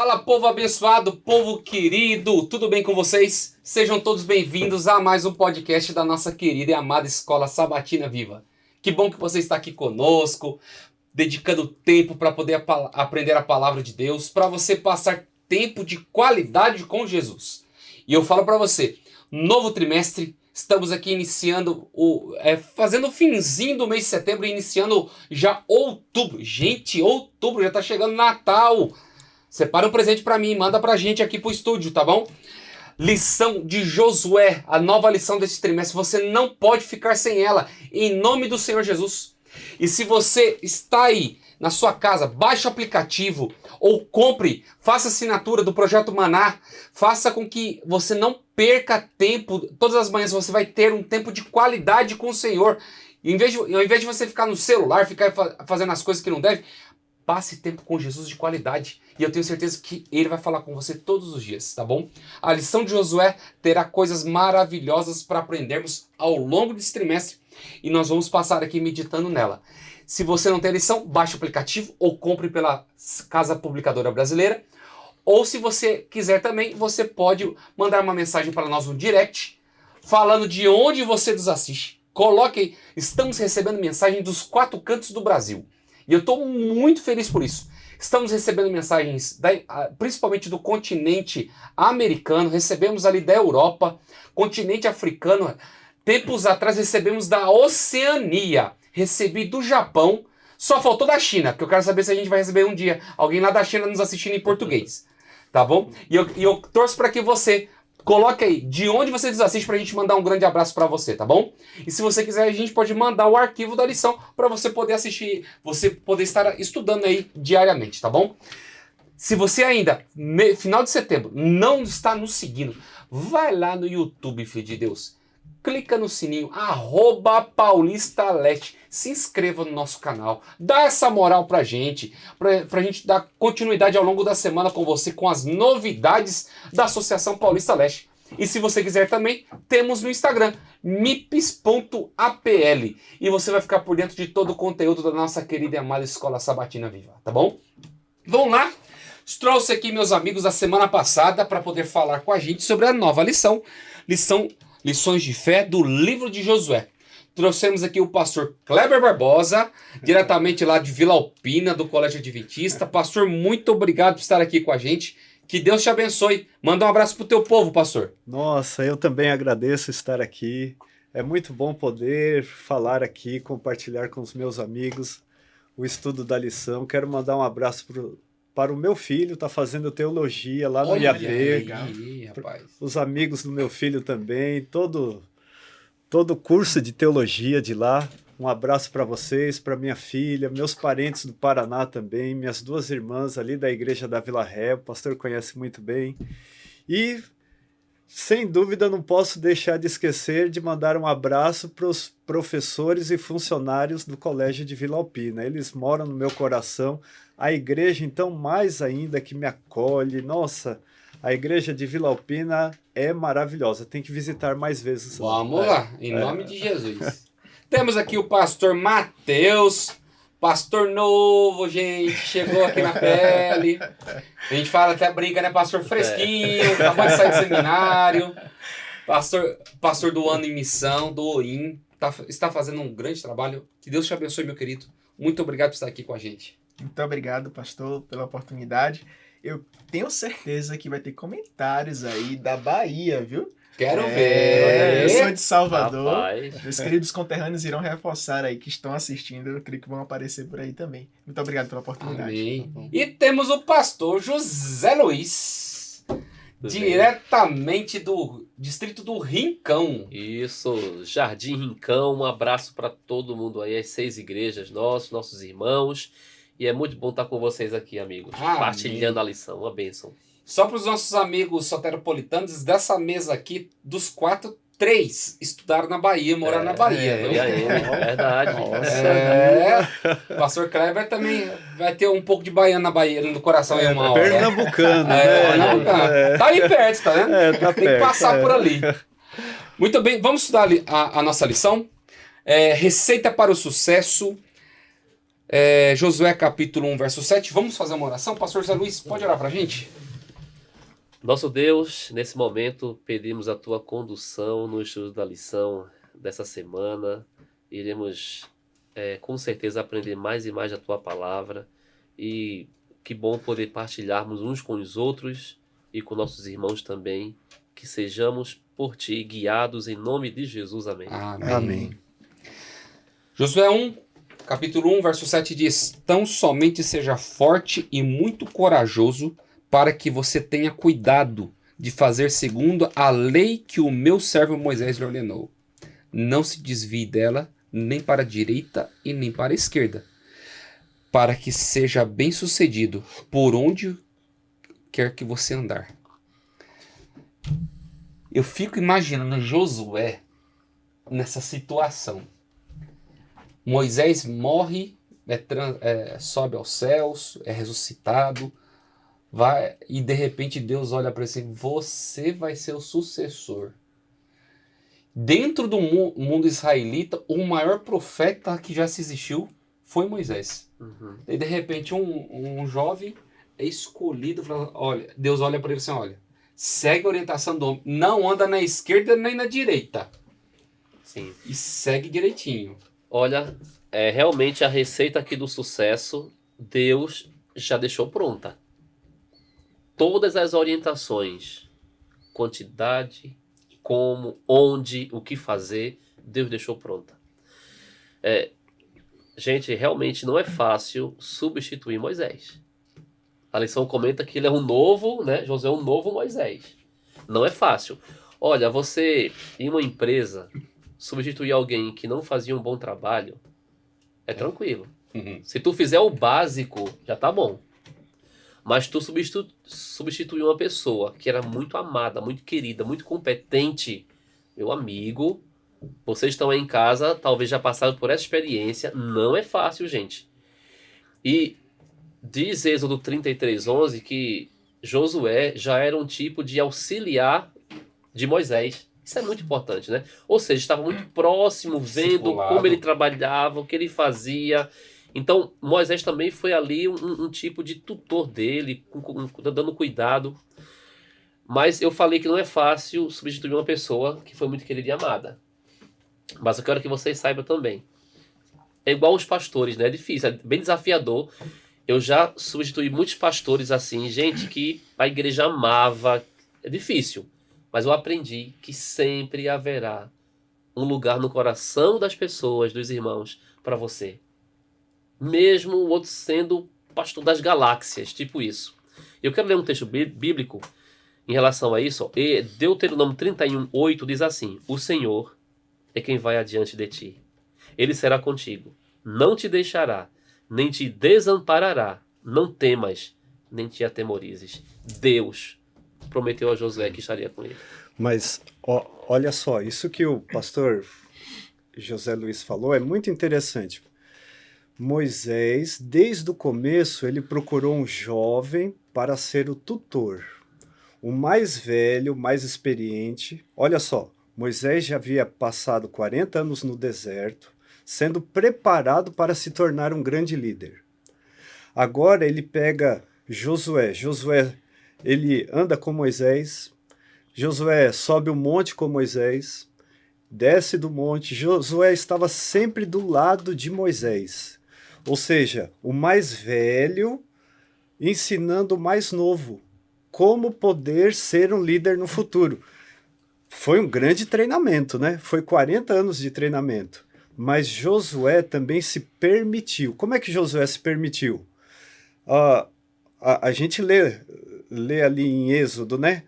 Fala, povo abençoado, povo querido, tudo bem com vocês? Sejam todos bem-vindos a mais um podcast da nossa querida e amada Escola Sabatina Viva. Que bom que você está aqui conosco, dedicando tempo para poder aprender a palavra de Deus, para você passar tempo de qualidade com Jesus. E eu falo para você, novo trimestre, estamos aqui iniciando, fazendo o finzinho do mês de setembro e iniciando já outubro. Gente, outubro já está chegando Natal. Separa um presente para mim, manda pra gente aqui pro estúdio, tá bom? Lição de Josué, a nova lição desse trimestre. Você não pode ficar sem ela, em nome do Senhor Jesus. E se você está aí na sua casa, baixe o aplicativo ou compre, faça assinatura do Projeto Maná, faça com que você não perca tempo. Todas as manhãs você vai ter um tempo de qualidade com o Senhor. E ao invés de você ficar no celular, ficar fazendo as coisas que não deve, passe tempo com Jesus de qualidade. E eu tenho certeza que Ele vai falar com você todos os dias, tá bom? A lição de Josué terá coisas maravilhosas para aprendermos ao longo desse trimestre. E nós vamos passar aqui meditando nela. Se você não tem a lição, baixe o aplicativo ou compre pela Casa Publicadora Brasileira. Ou se você quiser também, você pode mandar uma mensagem para nós no direct, falando de onde você nos assiste. Coloque aí, estamos recebendo mensagem dos 4 cantos do Brasil. E eu estou muito feliz por isso. Estamos recebendo mensagens, principalmente do continente americano, recebemos ali da Europa, continente africano. Tempos atrás recebemos da Oceania, recebi do Japão, só faltou da China, que eu quero saber se a gente vai receber um dia alguém lá da China nos assistindo em português. Tá bom? E eu torço para que você coloque aí de onde você nos assiste pra gente mandar um grande abraço pra você, tá bom? E se você quiser, a gente pode mandar o arquivo da lição para você poder assistir, você poder estar estudando aí diariamente, tá bom? Se você ainda, final de setembro, não está nos seguindo, vai lá no YouTube, filho de Deus. Clica no sininho, @PaulistaLeste. Se inscreva no nosso canal. Dá essa moral pra gente gente dar continuidade ao longo da semana com você, com as novidades da Associação Paulista Leste. E se você quiser também, temos no Instagram, mips.apl. E você vai ficar por dentro de todo o conteúdo da nossa querida e amada Escola Sabatina Viva, tá bom? Vamos lá? Trouxe aqui meus amigos da semana passada para poder falar com a gente sobre a nova Lições de Fé do livro de Josué. Trouxemos aqui o pastor Kleber Barbosa, diretamente lá de Vila Alpina, do Colégio Adventista. Pastor, muito obrigado por estar aqui com a gente. Que Deus te abençoe. Manda um abraço pro teu povo, pastor. Nossa, eu também agradeço estar aqui. É muito bom poder falar aqui, compartilhar com os meus amigos o estudo da lição. Quero mandar um abraço para o meu filho, está fazendo teologia lá no IAB. Aí, rapaz. Os amigos do meu filho também, todo curso de teologia de lá. Um abraço para vocês, para minha filha, meus parentes do Paraná também, minhas 2 irmãs ali da igreja da Vila Ré, o pastor conhece muito bem. E, sem dúvida, não posso deixar de esquecer de mandar um abraço para os professores e funcionários do Colégio de Vila Alpina. Eles moram no meu coração. A igreja, então, mais ainda, que me acolhe. Nossa, a igreja de Vila Alpina é maravilhosa. Tem que visitar mais vezes. Vamos lá, em nome de Jesus. Temos aqui o pastor Mateus, pastor novo, gente, chegou aqui na pele. A gente fala, até brinca, né? Pastor fresquinho, acabou de sair do seminário. Pastor do ano em missão, do OIM, está fazendo um grande trabalho. Que Deus te abençoe, meu querido. Muito obrigado por estar aqui com a gente. Muito obrigado, pastor, pela oportunidade. Eu tenho certeza que vai ter comentários aí da Bahia, viu? Quero ver. Eu sou de Salvador. Rapaz. Meus queridos conterrâneos irão reforçar aí que estão assistindo. Eu creio que vão aparecer por aí também. Muito obrigado pela oportunidade. Amém. E temos o pastor José Luiz, diretamente do distrito do Rincão. Isso, Jardim Rincão, um abraço para todo mundo aí, as 6 igrejas nossos irmãos. E é muito bom estar com vocês aqui, amigos, Amém. Partilhando a lição, uma bênção. Só para os nossos amigos soteropolitanos, dessa mesa aqui, dos 4, 3 estudaram na Bahia, moraram na Bahia. Viu? E aí, verdade. Pastor Kleber também vai ter um pouco de baiano na Bahia, no coração aí uma hora. Pernambucano, Pernambucano. Tá aí perto, tá vendo? Tá Tem que perto, passar por ali. Muito bem, vamos estudar a nossa lição. Receita para o sucesso. Josué capítulo 1, verso 7. Vamos fazer uma oração? Pastor Zé Luiz, pode orar pra gente? Nosso Deus, nesse momento pedimos a tua condução no estudo da lição dessa semana. Iremos com certeza aprender mais e mais da tua palavra, e que bom poder partilharmos uns com os outros e com nossos irmãos também, que sejamos por ti guiados em nome de Jesus. Amém. Amém. Josué 1, capítulo 1, verso 7 diz: Tão somente seja forte e muito corajoso, para que você tenha cuidado de fazer segundo a lei que o meu servo Moisés lhe ordenou. Não se desvie dela, nem para a direita e nem para a esquerda, para que seja bem sucedido por onde quer que você andar. Eu fico imaginando Josué nessa situação. Moisés morre, sobe aos céus, é ressuscitado, e de repente Deus olha para ele e diz: você vai ser o sucessor. Dentro do mundo israelita, o maior profeta que já se existiu foi Moisés. Uhum. E de repente um jovem é escolhido, olha, Deus olha para ele assim: olha, segue a orientação do homem, não anda na esquerda nem na direita. Sim. E segue direitinho. Olha, realmente a receita aqui do sucesso, Deus já deixou pronta. Todas as orientações, quantidade, como, onde, o que fazer, Deus deixou pronta. Gente, realmente não é fácil substituir Moisés. A lição comenta que ele é um novo, né? Josué é um novo Moisés. Não é fácil. Olha, você, em uma empresa, substituir alguém que não fazia um bom trabalho, é tranquilo. Uhum. Se tu fizer o básico, já tá bom. Mas tu substituir uma pessoa que era muito amada, muito querida, muito competente, meu amigo, vocês estão aí em casa, talvez já passaram por essa experiência, não é fácil, gente. E diz Êxodo 33:11 que Josué já era um tipo de auxiliar de Moisés. Isso é muito importante, né? Ou seja, estava muito próximo, vendo Discipulado. como ele trabalhava, o que ele fazia. Então, Moisés também foi ali um tipo de tutor dele, dando cuidado. Mas eu falei que não é fácil substituir uma pessoa que foi muito querida e amada. Mas eu quero que vocês saibam também. É igual os pastores, né? É difícil, é bem desafiador. Eu já substituí muitos pastores assim, gente que a igreja amava. É difícil. Mas eu aprendi que sempre haverá um lugar no coração das pessoas, dos irmãos, para você. Mesmo o outro sendo pastor das galáxias, tipo isso. Eu quero ler um texto bíblico em relação a isso. E Deuteronômio 31:8 diz assim: O Senhor é quem vai adiante de ti. Ele será contigo. Não te deixará, nem te desamparará. Não temas, nem te atemorizes. Deus prometeu a Josué que estaria com ele. Mas olha só, isso que o pastor José Luiz falou é muito interessante. Moisés, desde o começo, ele procurou um jovem para ser o tutor. O mais velho, mais experiente. Olha só, Moisés já havia passado 40 anos no deserto, sendo preparado para se tornar um grande líder. Agora ele pega Josué. Josué, ele anda com Moisés. Josué sobe o monte com Moisés, desce do monte. Josué estava sempre do lado de Moisés. Ou seja, o mais velho ensinando o mais novo como poder ser um líder no futuro. Foi um grande treinamento, né? Foi 40 anos de treinamento. Mas Josué também se permitiu. Como é que Josué se permitiu? A gente lê ali em Êxodo, né?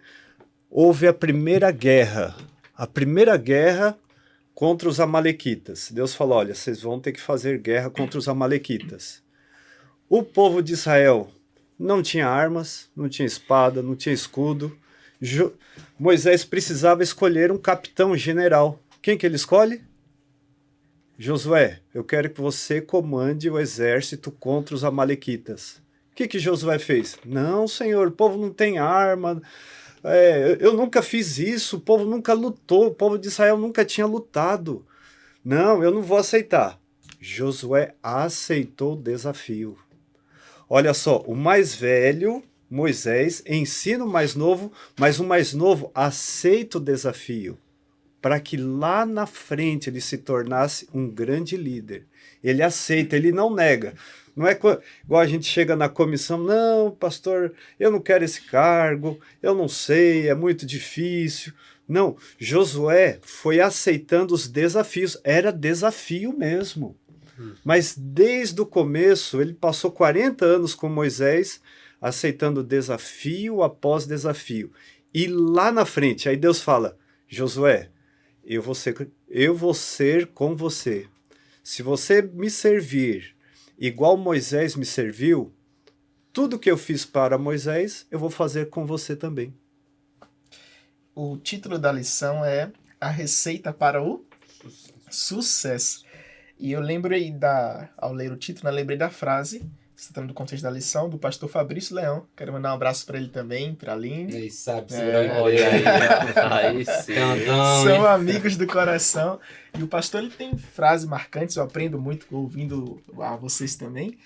Houve a primeira guerra contra os amalequitas. Deus falou: olha, vocês vão ter que fazer guerra contra os amalequitas. O povo de Israel não tinha armas, não tinha espada, não tinha escudo. Moisés precisava escolher um capitão general. Quem que ele escolhe? Josué, eu quero que você comande o exército contra os amalequitas. O que Josué fez? Não, senhor, o povo não tem arma. Eu nunca fiz isso, o povo nunca lutou, o povo de Israel nunca tinha lutado. Não, eu não vou aceitar. Josué aceitou o desafio. Olha só, o mais velho, Moisés, ensina o mais novo, mas o mais novo aceita o desafio para que lá na frente ele se tornasse um grande líder. Ele aceita, ele não nega. Não é igual a gente chega na comissão, não, pastor, eu não quero esse cargo, eu não sei, é muito difícil. Não, Josué foi aceitando os desafios, era desafio mesmo. Mas desde o começo, ele passou 40 anos com Moisés, aceitando desafio após desafio. E lá na frente, aí Deus fala, Josué, eu vou ser com você. Se você me servir igual Moisés me serviu, tudo que eu fiz para Moisés, eu vou fazer com você também. O título da lição é A Receita para o Sucesso. E eu lembrei ao ler o título, eu lembrei da frase, citando do contexto da lição, do pastor Fabrício Leão. Quero mandar um abraço para ele também, para a Aline. Ele sabe segurar o Olha emprego. aí sim. São amigos do coração. E o pastor ele tem frases marcantes, eu aprendo muito ouvindo a vocês também.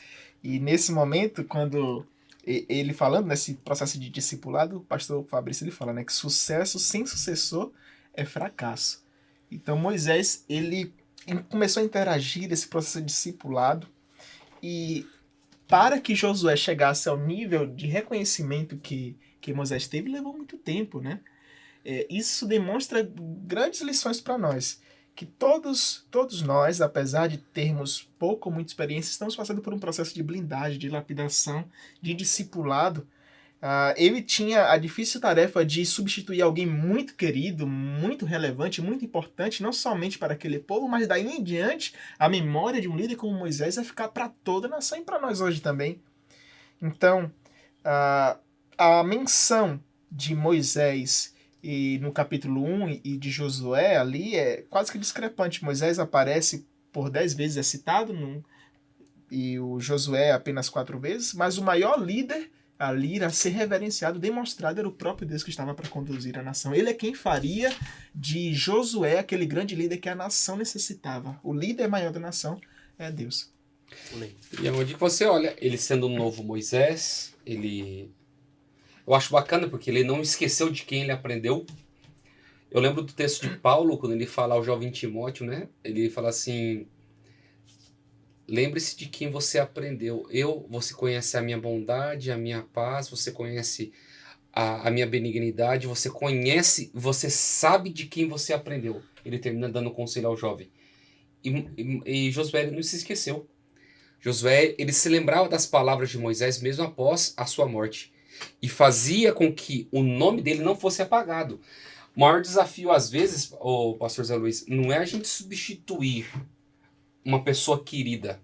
E nesse momento, quando ele falando nesse processo de discipulado, o pastor Fabrício ele fala, né, que sucesso sem sucessor é fracasso. Então Moisés ele começou a interagir nesse processo de discipulado e para que Josué chegasse ao nível de reconhecimento que Moisés teve, levou muito tempo, né? Isso demonstra grandes lições para nós, que todos nós, apesar de termos pouco ou muita experiência, estamos passando por um processo de blindagem, de lapidação, de discipulado. Ele tinha a difícil tarefa de substituir alguém muito querido, muito relevante, muito importante, não somente para aquele povo, mas daí em diante, a memória de um líder como Moisés vai ficar para toda a nação e para nós hoje também. Então, a menção de Moisés no capítulo 1 e de Josué ali é quase que discrepante. Moisés aparece por 10 vezes, é citado, e o Josué apenas 4 vezes, mas o maior líder ali a ser reverenciado, demonstrado, era o próprio Deus que estava para conduzir a nação. Ele é quem faria de Josué aquele grande líder que a nação necessitava. O líder maior da nação é Deus. E é onde você olha, ele sendo um novo Moisés, eu acho bacana porque ele não esqueceu de quem ele aprendeu. Eu lembro do texto de Paulo, quando ele fala ao jovem Timóteo, né? Ele fala assim, lembre-se de quem você aprendeu. Você conhece a minha bondade, a minha paz, você conhece a minha benignidade, você sabe de quem você aprendeu. Ele termina dando conselho ao jovem. E Josué não se esqueceu. Josué, ele se lembrava das palavras de Moisés mesmo após a sua morte. E fazia com que o nome dele não fosse apagado. O maior desafio, às vezes, pastor Zé Luiz, não é a gente substituir uma pessoa querida.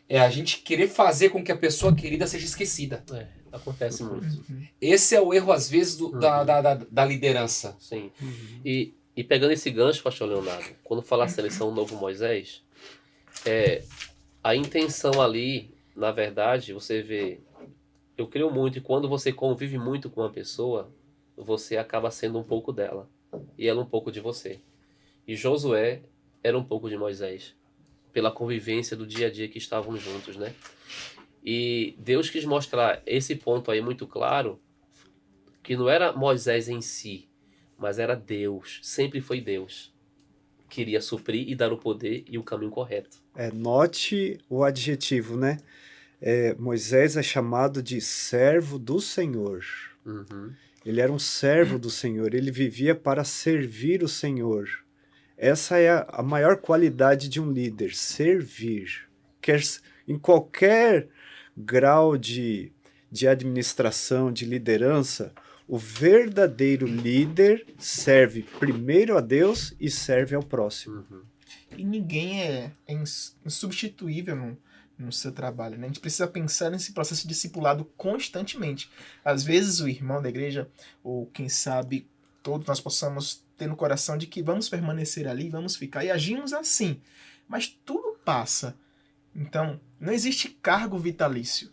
É a gente querer fazer com que a pessoa querida seja esquecida. Acontece muito. Esse é o erro, às vezes, da liderança. Sim. E pegando esse gancho, pastor Leonardo, quando fala a seleção Novo Moisés, a intenção ali, na verdade, você vê, eu creio muito, e quando você convive muito com uma pessoa, você acaba sendo um pouco dela, e ela um pouco de você. E Josué era um pouco de Moisés, pela convivência do dia a dia que estavam juntos, né? E Deus quis mostrar esse ponto aí muito claro, que não era Moisés em si, mas era Deus, sempre foi Deus. Queria suprir e dar o poder e o caminho correto. Note o adjetivo, né? Moisés é chamado de servo do Senhor. Uhum. Ele era um servo do Senhor, ele vivia para servir o Senhor. Essa é a maior qualidade de um líder, servir. Em qualquer grau de administração, de liderança, o verdadeiro líder serve primeiro a Deus e serve ao próximo. Uhum. E ninguém é insubstituível no seu trabalho, né? A gente precisa pensar nesse processo de discipulado constantemente. Às vezes o irmão da igreja, ou quem sabe todos nós possamos ter no coração de que vamos permanecer ali, vamos ficar, e agimos assim. Mas tudo passa. Então, não existe cargo vitalício.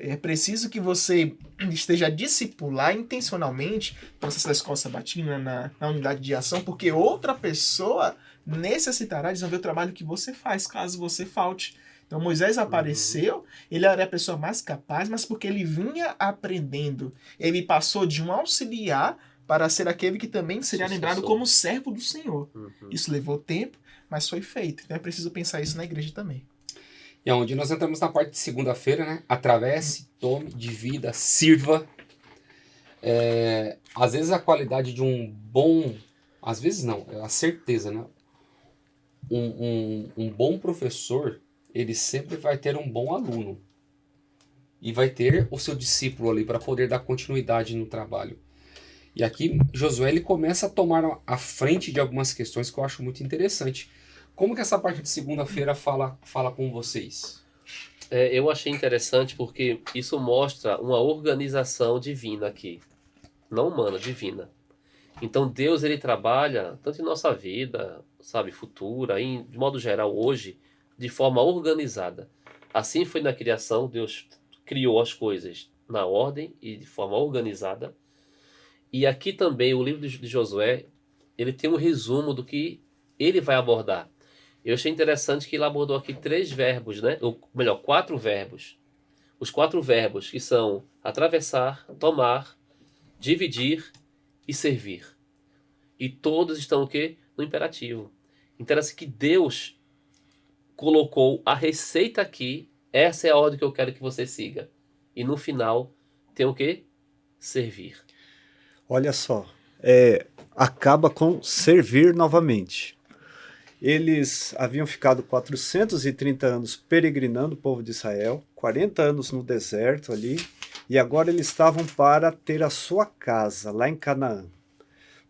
É preciso que você esteja a discipular intencionalmente o processo da escola sabatina na unidade de ação, porque outra pessoa necessitará desenvolver o trabalho que você faz, caso você falte. Então Moisés apareceu, ele era a pessoa mais capaz, mas porque ele vinha aprendendo. Ele passou de um auxiliar para ser aquele que também seria lembrado como servo do Senhor. Isso levou tempo, mas foi feito. Então é preciso pensar isso na igreja também. E onde nós entramos na parte de segunda-feira, né? Atravesse, tome, divida, sirva. Às vezes a qualidade de um bom... Às vezes não, é a certeza, né? Um bom professor, ele sempre vai ter um bom aluno. E vai ter o seu discípulo ali para poder dar continuidade no trabalho. E aqui Josué ele começa a tomar a frente de algumas questões que eu acho muito interessante. Como que essa parte de segunda-feira fala com vocês? Eu achei interessante porque isso mostra uma organização divina aqui. Não humana, divina. Então Deus ele trabalha tanto em nossa vida, sabe, futura, de modo geral hoje, de forma organizada. Assim foi na criação, Deus criou as coisas na ordem e de forma organizada. E aqui também o livro de Josué, ele tem um resumo do que ele vai abordar. Eu achei interessante que ele abordou aqui 3 verbos, né? Ou melhor, 4 verbos. Os 4 verbos que são atravessar, tomar, dividir e servir. E todos estão o quê? No imperativo. Interessa que Deus colocou a receita aqui, essa é a ordem que eu quero que você siga. E no final tem o quê? Servir. Olha só, acaba com servir novamente. Eles haviam ficado 430 anos peregrinando, o povo de Israel, 40 anos no deserto ali, e agora eles estavam para ter a sua casa lá em Canaã.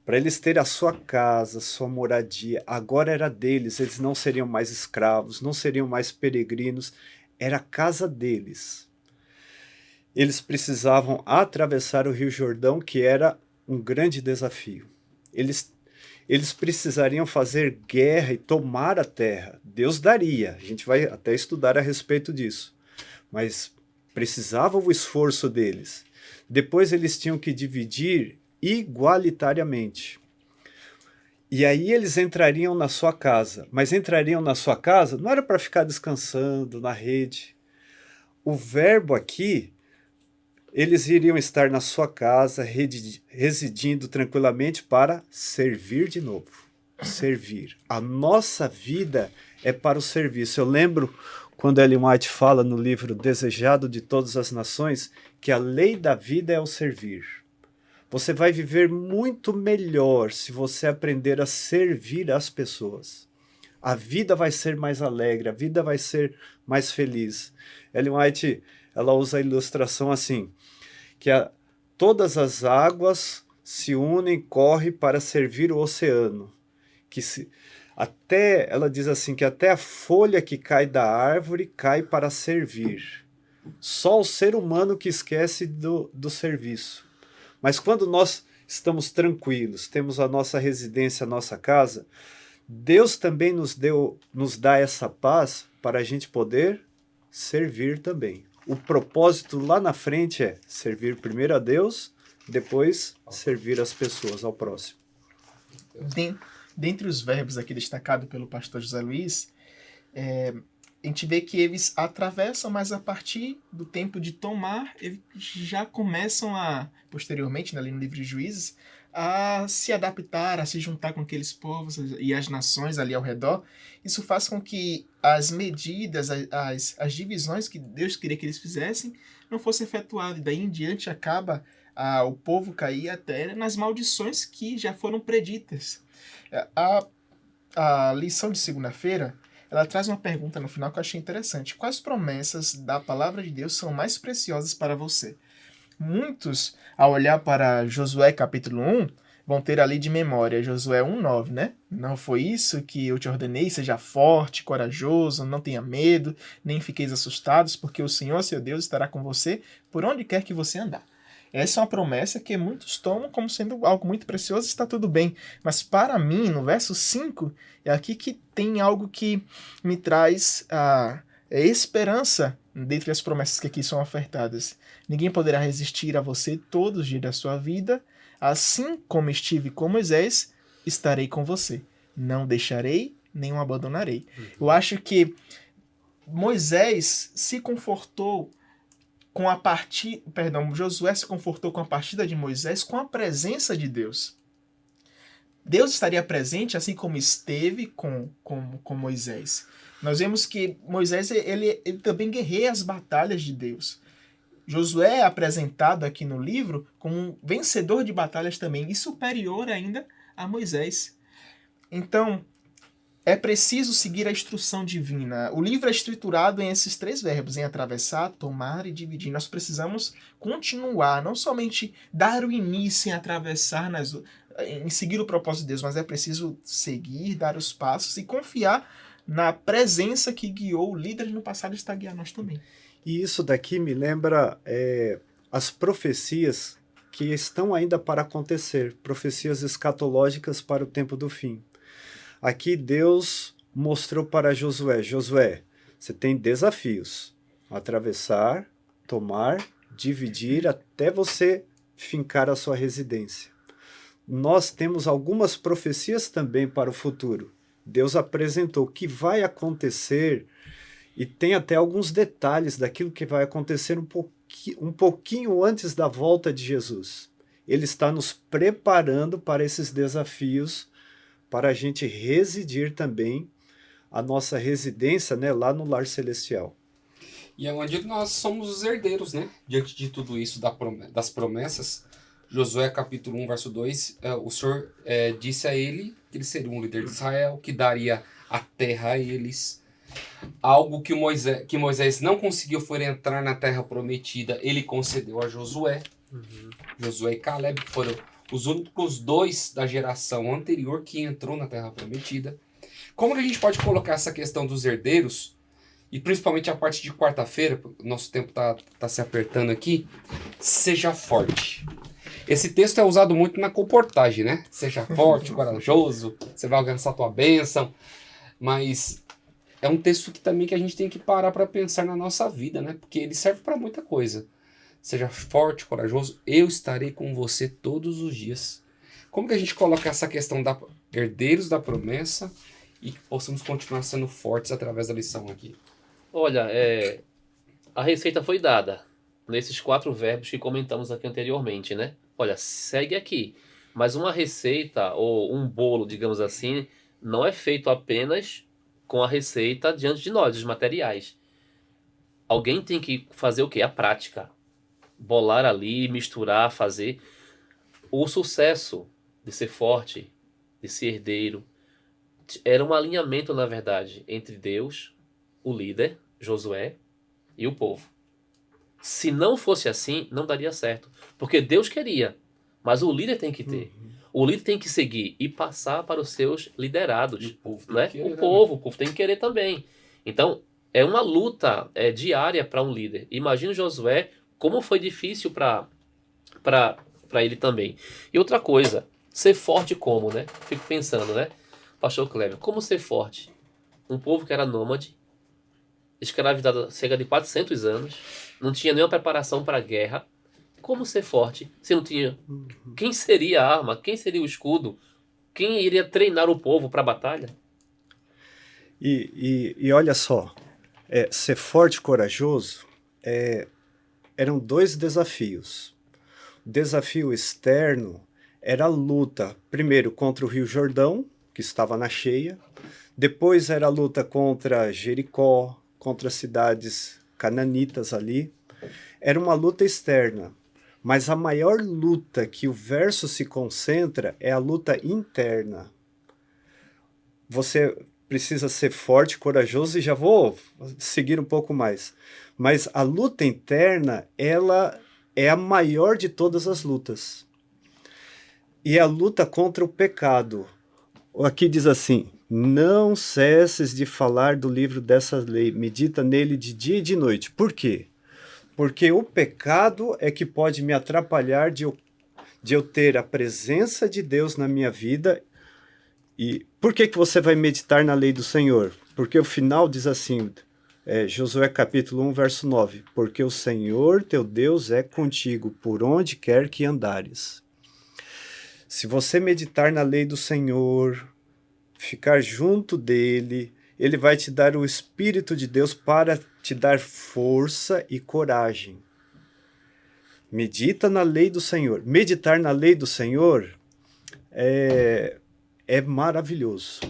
Para eles terem a sua casa, sua moradia, agora era deles, eles não seriam mais escravos, não seriam mais peregrinos, era a casa deles. Eles precisavam atravessar o Rio Jordão, que era um grande desafio. Eles precisariam fazer guerra e tomar a terra. Deus daria, a gente vai até estudar a respeito disso. Mas precisava o esforço deles. Depois eles tinham que dividir igualitariamente. E aí eles entrariam na sua casa. Mas entrariam na sua casa não era para ficar descansando na rede. O verbo aqui, eles iriam estar na sua casa, residindo tranquilamente para servir de novo. Servir. A nossa vida é para o serviço. Eu lembro quando Ellen White fala no livro Desejado de Todas as Nações, que a lei da vida é o servir. Você vai viver muito melhor se você aprender a servir as pessoas. A vida vai ser mais alegre, a vida vai ser mais feliz. Ellen White, ela usa a ilustração assim, que todas as águas se unem, correm para servir o oceano. Ela diz assim, que até a folha que cai da árvore cai para servir. Só o ser humano que esquece do serviço. Mas quando nós estamos tranquilos, temos a nossa residência, a nossa casa, Deus também nos dá essa paz para a gente poder servir também. O propósito lá na frente é servir primeiro a Deus, depois servir as pessoas, ao próximo. Dentre os verbos aqui destacados pelo pastor José Luiz, a gente vê que eles atravessam, mas a partir do tempo de tomar, eles já começam posteriormente, ali no livro de Juízes, a se adaptar, a se juntar com aqueles povos e as nações ali ao redor. Isso faz com que as medidas, as divisões que Deus queria que eles fizessem não fossem efetuadas. E daí em diante acaba o povo cair até nas maldições que já foram preditas. A lição de segunda-feira, ela traz uma pergunta no final que eu achei interessante. Quais promessas da palavra de Deus são mais preciosas para você? Muitos, ao olhar para Josué capítulo 1, vão ter ali de memória Josué 1:9, né? Não foi isso que eu te ordenei, seja forte, corajoso, não tenha medo, nem fiqueis assustados, porque o Senhor, seu Deus, estará com você por onde quer que você andar. Essa é uma promessa que muitos tomam como sendo algo muito precioso, está tudo bem. Mas para mim, no verso 5, é aqui que tem algo que me traz esperança dentre as promessas que aqui são ofertadas. Ninguém poderá resistir a você todos os dias da sua vida. Assim como estive com Moisés, estarei com você. Não deixarei, nem o abandonarei. Eu acho que Moisés se confortou com a partida, Josué se confortou com a partida de Moisés com a presença de Deus. Deus estaria presente assim como esteve com Moisés. Nós vemos que Moisés ele também guerreia as batalhas de Deus. Josué é apresentado aqui no livro como um vencedor de batalhas também, e superior ainda a Moisés. Então, é preciso seguir a instrução divina. O livro é estruturado em esses 3 verbos, em atravessar, tomar e dividir. Nós precisamos continuar, não somente dar o início em atravessar, em seguir o propósito de Deus, mas é preciso seguir, dar os passos e confiar na presença que guiou o líder no passado, está guiando nós também. E isso daqui me lembra as profecias que estão ainda para acontecer, profecias escatológicas para o tempo do fim. Aqui Deus mostrou para Josué, você tem desafios, atravessar, tomar, dividir, até você fincar a sua residência. Nós temos algumas profecias também para o futuro. Deus apresentou o que vai acontecer e tem até alguns detalhes daquilo que vai acontecer um pouquinho antes da volta de Jesus. Ele está nos preparando para esses desafios, para a gente residir também a nossa residência, né, lá no lar celestial. E é onde nós somos os herdeiros, né? Diante de tudo isso das promessas, Josué capítulo 1, verso 2, o Senhor disse a ele que ele seria um líder de Israel, que daria a terra a eles. Algo que Moisés não conseguiu foi entrar na terra prometida, ele concedeu a Josué. Josué e Caleb foram os únicos 2 da geração anterior que entrou na terra prometida. Como que a gente pode colocar essa questão dos herdeiros, e principalmente a parte de quarta-feira, nosso tempo tá se apertando aqui, seja forte. Esse texto é usado muito na comportagem, né? Seja forte, corajoso, você vai alcançar a tua bênção. Mas é um texto que a gente tem que parar para pensar na nossa vida, né? Porque ele serve para muita coisa. Seja forte, corajoso, eu estarei com você todos os dias. Como que a gente coloca essa questão da herdeiros da promessa e que possamos continuar sendo fortes através da lição aqui? Olha, a receita foi dada nesses 4 verbos que comentamos aqui anteriormente, né? Olha, segue aqui. Mas uma receita ou um bolo, digamos assim, não é feito apenas com a receita diante de nós, os materiais. Alguém tem que fazer o quê? A prática. Bolar ali, misturar, fazer. O sucesso de ser forte, de ser herdeiro, era um alinhamento, na verdade, entre Deus, o líder, Josué, e o povo. Se não fosse assim, não daria certo. Porque Deus queria, mas o líder tem que ter. O líder tem que seguir e passar para os seus liderados. E o povo né? O povo tem que querer também. Então, é uma luta diária para um líder. Imagina Josué, como foi difícil para ele também. E outra coisa, ser forte como, né? Fico pensando, né? Pastor Kleber, como ser forte? Um povo que era nômade, escravizado há cerca de 400 anos, não tinha nenhuma preparação para a guerra. Como ser forte se não tinha? Quem seria a arma? Quem seria o escudo? Quem iria treinar o povo para a batalha? E olha só, ser forte e corajoso eram 2 desafios. O desafio externo era a luta, primeiro contra o Rio Jordão, que estava na cheia, depois era a luta contra Jericó, contra as cidades cananitas ali. Era uma luta externa, mas a maior luta que o verso se concentra é a luta interna. Você precisa ser forte, corajoso, e já vou seguir um pouco mais. Mas a luta interna, ela é a maior de todas as lutas. E é a luta contra o pecado. Aqui diz assim: não cesses de falar do livro dessa lei, medita nele de dia e de noite. Por quê? Porque o pecado é que pode me atrapalhar de eu ter a presença de Deus na minha vida. E por que você vai meditar na lei do Senhor? Porque o final diz assim: Josué capítulo 1, verso 9. Porque o Senhor teu Deus é contigo por onde quer que andares. Se você meditar na lei do Senhor, ficar junto dele, ele vai te dar o Espírito de Deus para te dar força e coragem. Medita na lei do Senhor. Meditar na lei do Senhor é maravilhoso.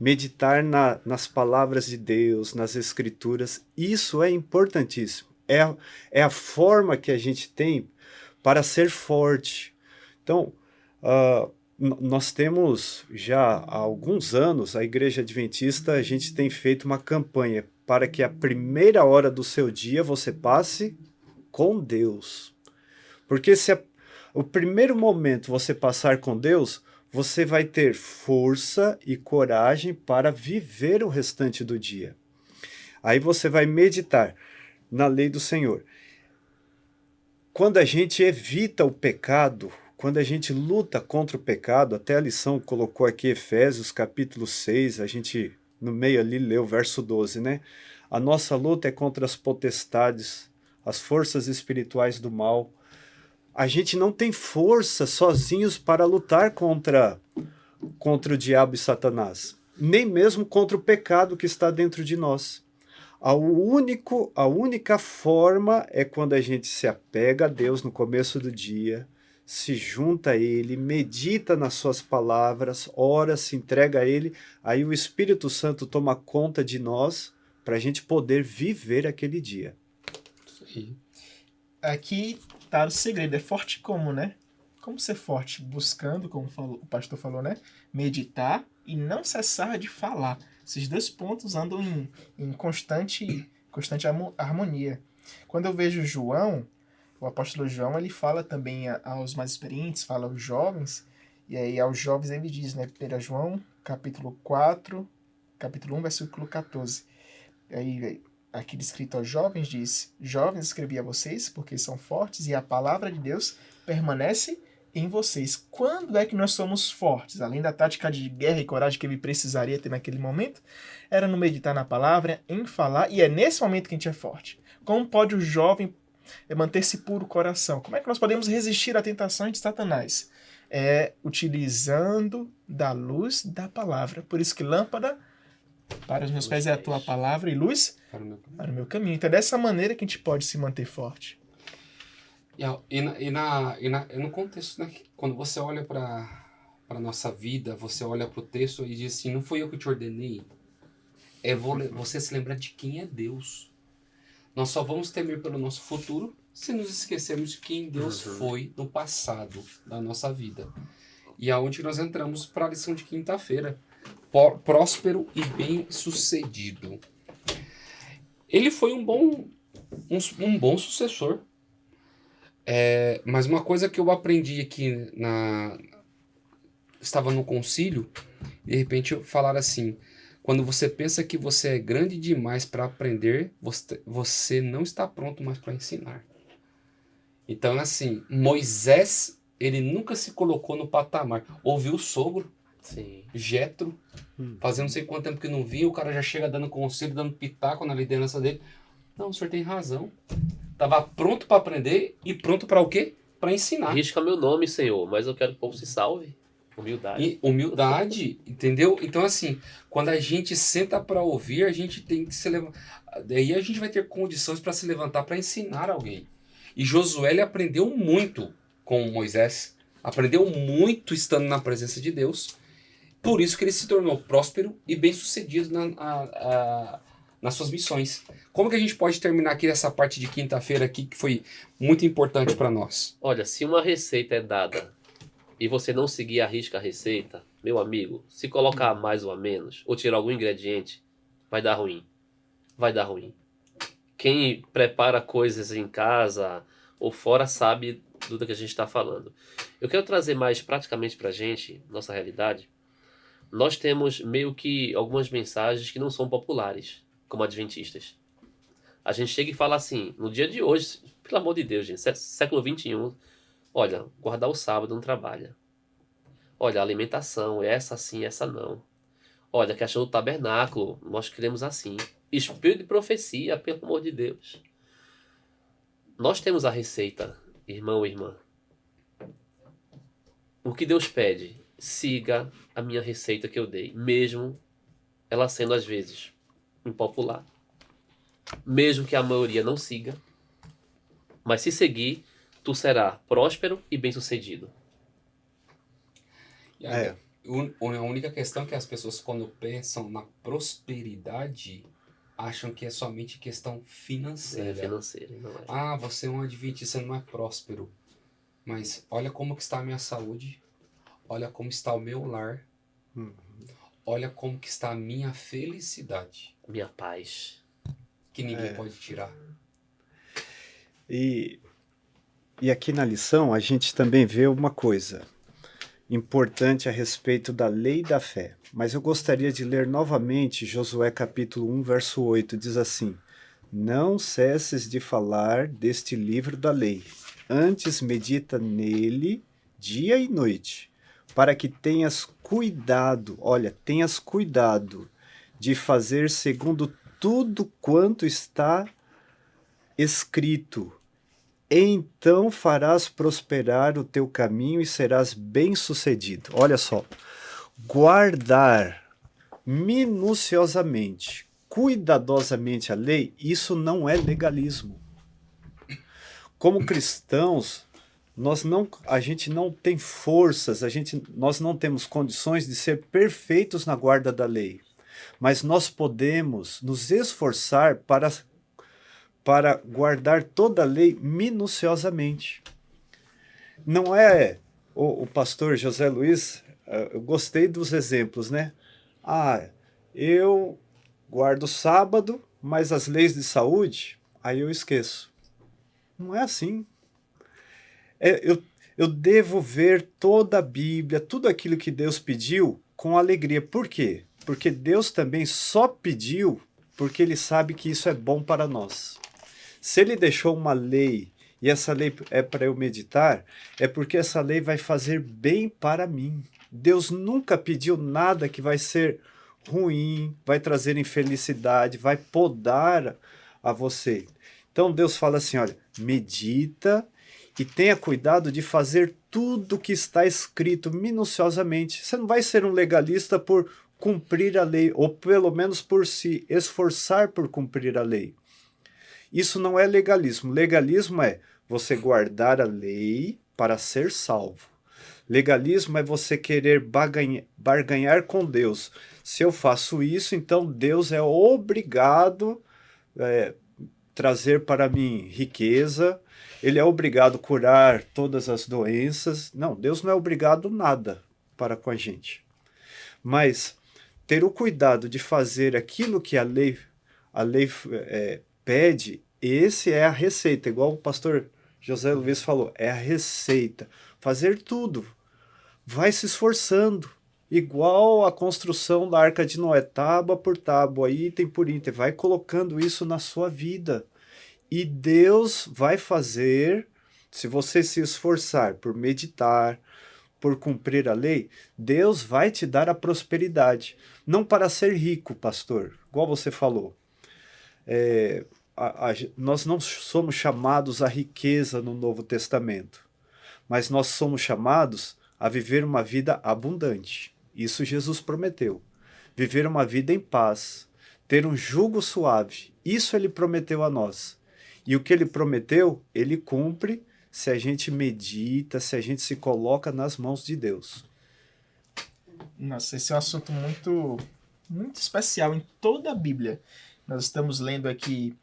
Meditar nas palavras de Deus, nas Escrituras, isso é importantíssimo. É a forma que a gente tem para ser forte. Então, nós temos já há alguns anos, a Igreja Adventista, a gente tem feito uma campanha para que a primeira hora do seu dia você passe com Deus. Porque se o primeiro momento você passar com Deus, você vai ter força e coragem para viver o restante do dia. Aí você vai meditar na lei do Senhor. Quando a gente evita o pecado, quando a gente luta contra o pecado, até a lição colocou aqui Efésios capítulo 6, a gente no meio ali leu o verso 12, né? A nossa luta é contra as potestades, as forças espirituais do mal. A gente não tem força sozinhos para lutar contra o diabo e Satanás, nem mesmo contra o pecado que está dentro de nós. A única forma é quando a gente se apega a Deus no começo do dia, se junta a Ele, medita nas suas palavras, ora, se entrega a Ele, aí o Espírito Santo toma conta de nós para a gente poder viver aquele dia. Sim. Aqui tá o segredo, é forte como, né? Como ser forte? Buscando, como o pastor falou, né? Meditar e não cessar de falar. Esses dois pontos andam em constante harmonia. Quando eu vejo João, o apóstolo João, ele fala também aos mais experientes, fala aos jovens, e aí aos jovens ele diz, né? 1 João, capítulo 4, capítulo 1, versículo 14. Aí, aqui escrito aos jovens, diz: Jovens, escrevi a vocês, porque são fortes, e a palavra de Deus permanece em vocês. Quando é que nós somos fortes? Além da tática de guerra e coragem que ele precisaria ter naquele momento, era no meditar na palavra, em falar, e é nesse momento que a gente é forte. Como pode o jovem manter-se puro o coração? Como é que nós podemos resistir à tentação de Satanás? Utilizando da luz da palavra. Por isso que lâmpada para os meus pés é a tua palavra e luz para o meu caminho. Então é dessa maneira que a gente pode se manter forte. E no contexto, né? Quando você olha para a nossa vida, você olha para o texto e diz assim, não fui eu que te ordenei. Você se lembrar de quem é Deus. Nós só vamos temer pelo nosso futuro se nos esquecermos de quem Deus foi no passado da nossa vida. E aonde nós entramos para a lição de quinta-feira. Próspero e bem-sucedido. Ele foi um bom sucessor. Mas uma coisa que eu aprendi aqui estava no concílio, de repente falaram assim: quando você pensa que você é grande demais para aprender, você não está pronto mais para ensinar. Então, assim, Moisés, ele nunca se colocou no patamar. Ouviu o sogro, Sim. Jetro, fazendo não sei quanto tempo que não via, o cara já chega dando conselho, dando pitaco na liderança dele. Não, o senhor tem razão. Estava pronto para aprender e pronto para o quê? Para ensinar. Risca meu nome, Senhor, mas eu quero que o povo se salve. Humildade. E humildade, entendeu? Então, assim, quando a gente senta para ouvir, a gente tem que se levantar. Daí a gente vai ter condições para se levantar para ensinar alguém. E Josué, ele aprendeu muito com Moisés. Aprendeu muito estando na presença de Deus. Por isso que ele se tornou próspero e bem-sucedido nas suas missões. Como que a gente pode terminar aqui essa parte de quinta-feira aqui, que foi muito importante para nós? Olha, se uma receita é dada e você não seguir a risca a receita, meu amigo, se colocar a mais ou a menos, ou tirar algum ingrediente, vai dar ruim. Vai dar ruim. Quem prepara coisas em casa ou fora sabe do que a gente está falando. Eu quero trazer mais praticamente para a gente, nossa realidade. Nós temos meio que algumas mensagens que não são populares, como adventistas. A gente chega e fala assim, no dia de hoje, pelo amor de Deus, gente, século XXI, olha, guardar o sábado não trabalha. Olha, a alimentação, essa sim, essa não. Olha, a questão do tabernáculo, nós queremos assim. Espírito de profecia, pelo amor de Deus. Nós temos a receita, irmão e irmã. O que Deus pede? Siga a minha receita que eu dei, mesmo ela sendo às vezes impopular. Mesmo que a maioria não siga. Mas se seguir, tu será próspero e bem-sucedido. E aí, a única questão é que as pessoas, quando pensam na prosperidade, acham que é somente questão financeira. Financeira, não é? Ah, você é um adventista, não é próspero. Mas olha como que está a minha saúde, olha como está o meu lar, olha como que está a minha felicidade, Minha paz. que ninguém pode tirar. E aqui na lição a gente também vê uma coisa importante a respeito da lei da fé. Mas eu gostaria de ler novamente Josué capítulo 1, verso 8, diz assim: Não cesses de falar deste livro da lei, antes medita nele dia e noite, para que tenhas cuidado, tenhas cuidado de fazer segundo tudo quanto está escrito. Então farás prosperar o teu caminho e serás bem-sucedido. Olha só, guardar minuciosamente, cuidadosamente a lei, isso não é legalismo. Como cristãos, a gente não tem forças, nós não temos condições de ser perfeitos na guarda da lei, mas nós podemos nos esforçar para guardar toda a lei minuciosamente. Não é o pastor José Luiz, eu gostei dos exemplos, né? Eu guardo sábado, mas as leis de saúde, aí eu esqueço. Não é assim. Eu devo ver toda a Bíblia, tudo aquilo que Deus pediu com alegria. Por quê? Porque Deus também só pediu porque Ele sabe que isso é bom para nós. Se Ele deixou uma lei e essa lei é para eu meditar, é porque essa lei vai fazer bem para mim. Deus nunca pediu nada que vai ser ruim, vai trazer infelicidade, vai podar a você. Então Deus fala assim, olha, medita e tenha cuidado de fazer tudo que está escrito minuciosamente. Você não vai ser um legalista por cumprir a lei, ou pelo menos por se esforçar por cumprir a lei. Isso não é legalismo. Legalismo é você guardar a lei para ser salvo. Legalismo é você querer barganhar com Deus. Se eu faço isso, então Deus é obrigado a trazer para mim riqueza. Ele é obrigado a curar todas as doenças. Não, Deus não é obrigado nada para com a gente. Mas ter o cuidado de fazer aquilo que a lei pede, esse é a receita, igual o pastor José Luiz falou, é a receita. Fazer tudo. Vai se esforçando. Igual a construção da Arca de Noé, tábua por tábua, item por item. Vai colocando isso na sua vida. E Deus vai fazer, se você se esforçar por meditar, por cumprir a lei, Deus vai te dar a prosperidade. Não para ser rico, pastor, igual você falou. Nós não somos chamados à riqueza no Novo Testamento, mas nós somos chamados a viver uma vida abundante. Isso Jesus prometeu. Viver uma vida em paz, ter um jugo suave. Isso Ele prometeu a nós. E o que Ele prometeu, Ele cumpre se a gente medita, se a gente se coloca nas mãos de Deus. Nossa, esse é um assunto muito, muito especial em toda a Bíblia. Nós estamos lendo aqui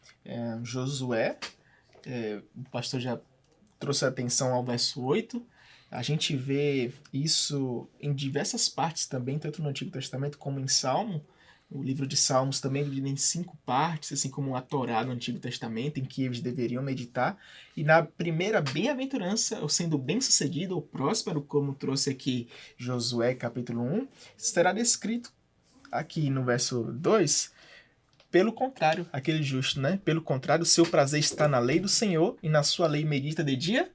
Josué, o pastor já trouxe atenção ao verso 8. A gente vê isso em diversas partes também, tanto no Antigo Testamento como em Salmo. O livro de Salmos também é dividido em 5 partes, assim como a Torá no Antigo Testamento, em que eles deveriam meditar. E na primeira bem-aventurança, ou sendo bem-sucedido ou próspero, como trouxe aqui Josué capítulo 1, será descrito aqui no verso 2, pelo contrário, aquele justo, né? Pelo contrário, o seu prazer está na lei do Senhor, e na sua lei medita de dia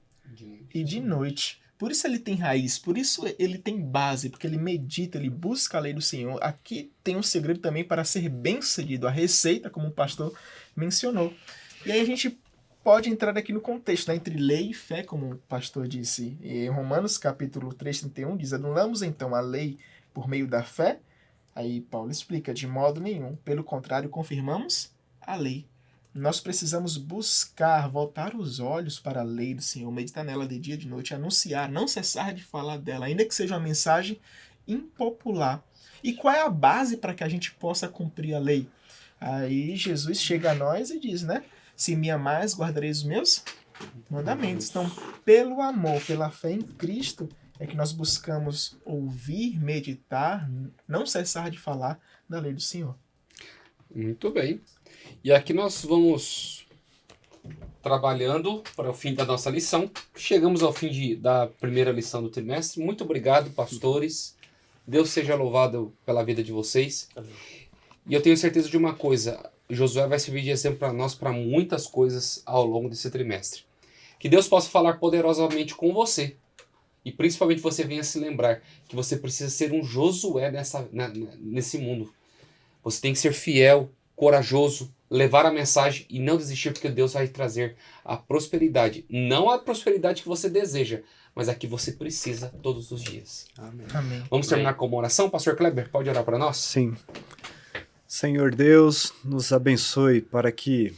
e de noite. Por isso ele tem raiz, por isso ele tem base, porque ele medita, ele busca a lei do Senhor. Aqui tem um segredo também para ser bem-sucedido, a receita, como o pastor mencionou. E aí a gente pode entrar aqui no contexto, né, entre lei e fé, como o pastor disse. E em Romanos capítulo 3:31 diz: anulamos então a lei por meio da fé? Aí Paulo explica: de modo nenhum, pelo contrário, confirmamos a lei. Nós precisamos buscar, voltar os olhos para a lei do Senhor, meditar nela de dia e de noite, anunciar, não cessar de falar dela, ainda que seja uma mensagem impopular. E qual é a base para que a gente possa cumprir a lei? Aí Jesus chega a nós e diz, né? Se me amais, guardareis os meus mandamentos. Então, pelo amor, pela fé em Cristo, é que nós buscamos ouvir, meditar, não cessar de falar da lei do Senhor. Muito bem. E aqui nós vamos trabalhando para o fim da nossa lição. Chegamos ao fim da primeira lição do trimestre. Muito obrigado, pastores. Deus seja louvado pela vida de vocês. Amém. E eu tenho certeza de uma coisa: Josué vai servir de exemplo para nós, para muitas coisas ao longo desse trimestre. Que Deus possa falar poderosamente com você. E principalmente você venha se lembrar que você precisa ser um Josué nesse mundo. Você tem que ser fiel, corajoso, levar a mensagem e não desistir, porque Deus vai trazer a prosperidade. Não a prosperidade que você deseja, mas a que você precisa todos os dias. Amém. Amém. Vamos terminar com uma oração? Pastor Kleber, pode orar para nós? Sim. Senhor Deus, nos abençoe para que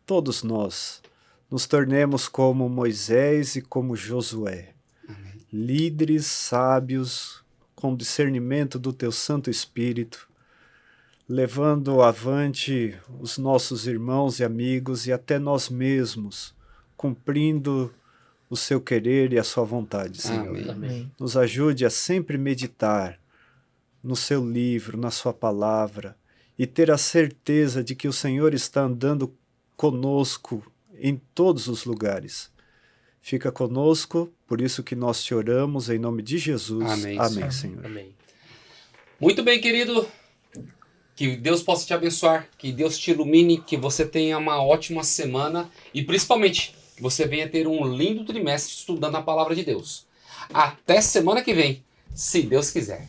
todos nós nos tornemos como Moisés e como Josué. Amém. Líderes, sábios, com discernimento do Teu Santo Espírito, levando avante os nossos irmãos e amigos e até nós mesmos, cumprindo o Seu querer e a Sua vontade, Senhor. Amém. Amém. Nos ajude a sempre meditar no Seu livro, na Sua palavra, e ter a certeza de que o Senhor está andando conosco em todos os lugares. Fica conosco, por isso que nós te oramos em nome de Jesus. Amém, Amém, Senhor. Senhor. Amém. Muito bem, querido. Que Deus possa te abençoar, que Deus te ilumine, que você tenha uma ótima semana e principalmente que você venha ter um lindo trimestre estudando a palavra de Deus. Até semana que vem, se Deus quiser.